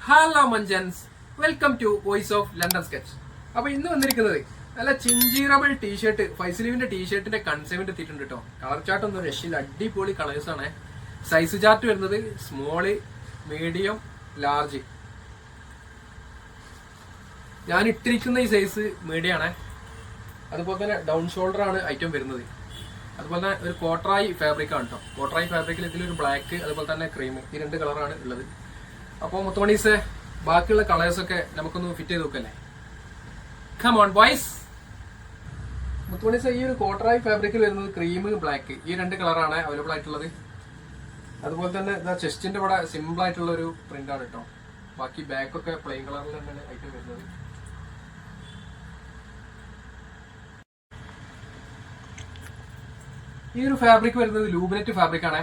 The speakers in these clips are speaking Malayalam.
ഹലോ മഞ്ചൻസ്, welcome to voice of London sketch. അപ്പൊ ഇന്ന് വന്നിരിക്കുന്നത് നല്ല ചിഞ്ചീറബിൾ ടീഷർട്ട്, ഫൈസലീവിന്റെ ടീഷർട്ടിന്റെ കൺസെപ്റ്റ് എത്തിയിട്ടുണ്ട് കേട്ടോ. കളർ ചാർട്ട് ഒന്നും രക്ഷയില്ല, അടിപൊളി കളേഴ്സ് ആണ്. സൈസ് ചാർട്ട് വരുന്നത് സ്മോള്, മീഡിയം, ലാർജ്. ഞാൻ ഇട്ടിരിക്കുന്ന ഈ സൈസ് മീഡിയം ആണ്. അതുപോലെ തന്നെ ഡൗൺ ഷോൾഡർ ആണ് ഐറ്റം വരുന്നത്. അതുപോലെ തന്നെ ഒരു കോട്ടറായി ഫാബ്രിക് ആണ് കേട്ടോ. കോട്ടറായി ഫാബ്രിക്കിൽ ഇതിലൊരു ബ്ലാക്ക്, അതുപോലെ തന്നെ ക്രീം, ഈ രണ്ട് കളറാണ് ഉള്ളത്. അപ്പോൾ മുത്തുമണീസ്, ബാക്കിയുള്ള കളേഴ്സൊക്കെ നമുക്കൊന്ന് ഫിറ്റ് ചെയ്ത് നോക്കല്ലേ. Come on boys. മുത്തുമണീസ്, ഈ ഒരു കോട്ടറായി ഫാബ്രിക്കിൽ വരുന്നത് ക്രീം, ബ്ലാക്ക്, ഈ രണ്ട് കളറാണ് അവൈലബിൾ ആയിട്ടുള്ളത്. അതുപോലെ തന്നെ ചെസ്റ്റിന്റെ ഇവിടെ സിമ്പിൾ ആയിട്ടുള്ള ഒരു പ്രിന്റ് ആണ് കേട്ടോ. ബാക്കി ബാക്കൊക്കെ പ്ലെയിൻ കളറിൽ തന്നെയാണ് ഐറ്റം വരുന്നത്. ഈ ഒരു ഫാബ്രിക് വരുന്നത് ലൂബിനെറ്റ് ഫാബ്രിക് ആണ്.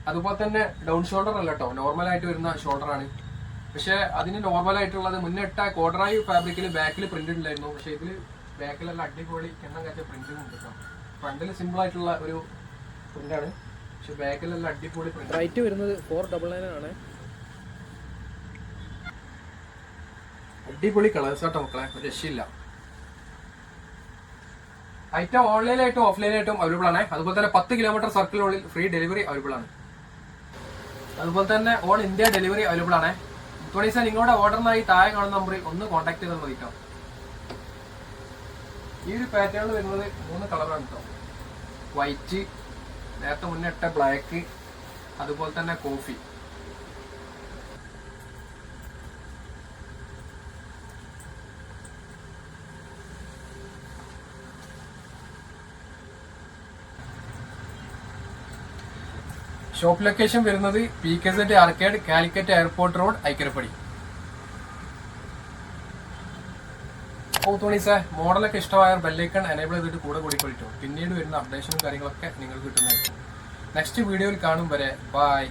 അതുപോലെ തന്നെ ഡൗൺ ഷോൾഡർ അല്ല കേട്ടോ, നോർമൽ ആയിട്ട് വരുന്ന ഷോൾഡർ ആണ്. പക്ഷെ അതിന് നോർമൽ ആയിട്ടുള്ളത് മുന്നിട്ട കോട്ടറായി ഫാബ്രിക്കിൽ ബാക്കിൽ പ്രിന്റ് ഉണ്ടായിരുന്നു. പക്ഷെ ഇതിൽ ബാക്കിലെല്ലാം അടിപൊളി എണ്ണം കച്ച പ്രിന്റും ഉണ്ട് കേട്ടോ. ഫ്രണ്ടിൽ സിമ്പിൾ ആയിട്ടുള്ള ഒരു പ്രിന്റ് ആണ്, പക്ഷെ ബാക്കിലെല്ലാം അടിപൊളി പ്രിന്റ്. റേറ്റ് വരുന്നത് 499 ആണ്. അടിപൊളി കളേഴ്സ് ആട്ടോ മക്കളെ, രക്ഷയില്ല. ഐറ്റം ഓൺലൈനായിട്ടും ഓഫ്ലൈനായിട്ടും അവൈലബിൾ ആണ്. അതുപോലെ തന്നെ 10 കിലോമീറ്റർ സർക്കിളിനുള്ളിൽ ഫ്രീ ഡെലിവറി അവൈലബിൾ ആണ്. അതുപോലെ തന്നെ ഓൾ ഇന്ത്യ ഡെലിവറി അവൈലബിൾ ആണ്. മുത്തുമണീസ്, നിങ്ങളുടെ ഓർഡറിനായി താഴെ കാണുന്ന നമ്പറിൽ ഒന്ന് കോൺടാക്ട് ചെയ്താൽ മതി കേട്ടോ. ഈ ഒരു പാറ്റേണിൽ വരുന്നത് 3 കളറാണ് കേട്ടോ. വൈറ്റ്, നേരത്തെ മുന്നേ ഇട്ട ബ്ലാക്ക്, അതുപോലെ തന്നെ കോഫി. ഷോപ്പ് ലൊക്കേഷൻ വരുന്നത് PKZ arcade, Calicut airport road, Aikkarappadi. മുത്തുമണീസ്, മോഡലൊക്കെ ഇഷ്ടമായ ബെല്ലൈക്കൺ എനേബിൾ ചെയ്തിട്ട് കൂടെ കൂടിക്കൊള്ളിട്ടോ. പിന്നീട് വരുന്ന അപ്ഡേഷനും കാര്യങ്ങളൊക്കെ നിങ്ങൾക്ക് കിട്ടുന്നതായിരിക്കും. നെക്സ്റ്റ് വീഡിയോയിൽ കാണും വരെ ബൈ.